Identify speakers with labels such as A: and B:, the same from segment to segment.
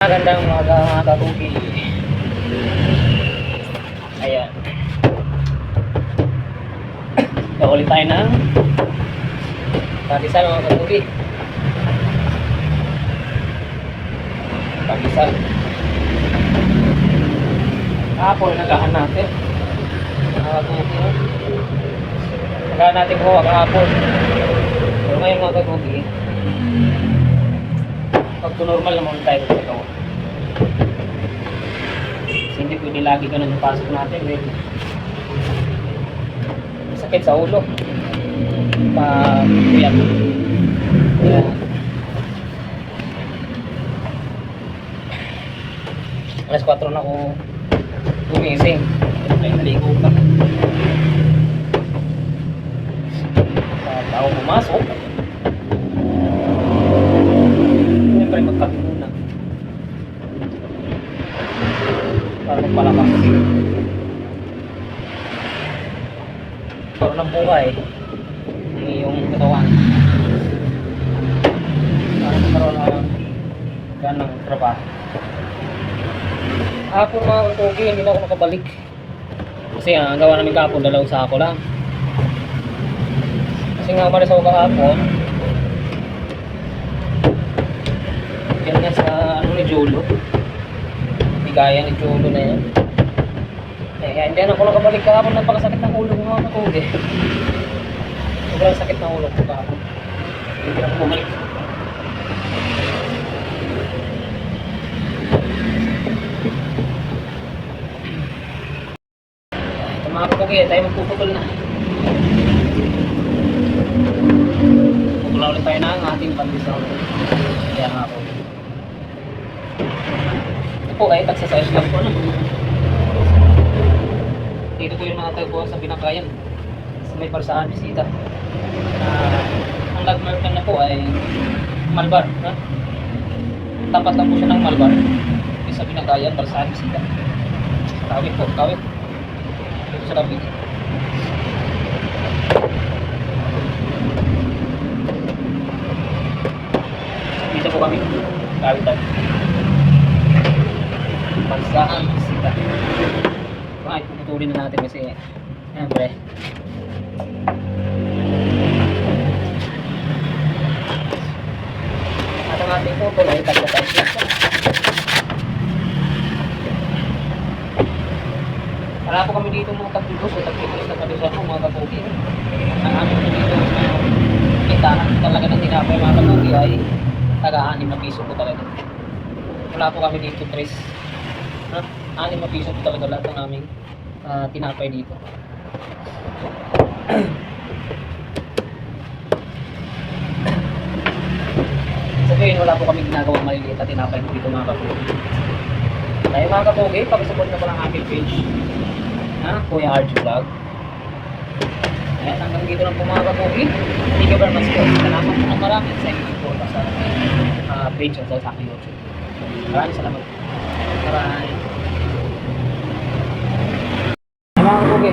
A: Magandang umaga mga kabuki. Ayan. Kaulit tayo ng pagisal mga kabuki. Pagisal. Kahapon nagahan natin. Mga kabuki. Nagahan natin kuha kahapon. Pero ngayon mga kabuki, pag normal naman tayo sa ito. Hindi pwede lagi ganun yung pasok natin. Sakit sa ulo. Pag-uyap. Yeah. Alas 4 na ako gumising. Ay naligo pa. Tao pumasok. Siyempre magkape muna. Para magpalakas. Para ng buhay. Yung katawan. Para magkaroon ng ganang trabaho. Hapon mga kukugi, hindi na ako makabalik. Kasi ang gawa namin kahapon, 2 sako lang. Kasi nga umalis ako kahapon. Yan nga sa ano ni Jolo. Bigaya ni Jolo na yan. Eh, hindi na ako nakabalik kahapon. Napakasakit ng ulo ko mga kakugi. Sobrang sakit ng ulo ko kahapon. Hindi na ako bumalik. Ito mga kakugi, tayo magpuputol na. Pupula ulit tayo na ang ating pandesal. Kaya mga kakugi. Po ay exercise lang po ano. Dito ko yung nakatagpo sa Binakayan sa may parsahan bisita. Ang landmark na po ay Malbar ha? Tapat lang po siya ng Malbar sa Binakayan, parsahan bisita. Kawit po, kawit dito sa Kawit. Dito po kami kawit tayo parsahan bisita. Bakit puputulin na natin kasi siyempre at ang ating putol ay taglatay lang. Wala po kami dito mga tagpulos o tagpulos na palusan po mga kapugi. Ang amin po dito kita talaga ng tinapay mga kapugi ay taga-6 na piso po talaga. Wala po kami dito 3 6 na piso po talaga lahat ng aming tinapay dito. Sabihin wala po kami ginagawang maliliit at tinapay dito mga kapugi. Kaya mga kapugi, pag-support na po lang aking page Kuya RG Vlog. Kaya hanggang dito lang po mga kapugi. Thank you very much po. Salamat po ng marami sa inyo po sa page o sa aking YouTube. Maraming salamat. Maraming mga kapugi,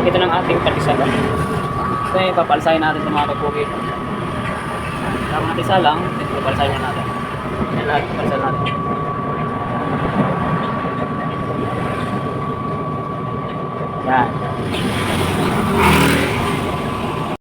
A: ito ng ating patisal. So papalsahin natin ito mga kapugi. Ang patisal lang, papalsahin natin. Yan lahat papalsahin natin. Yan.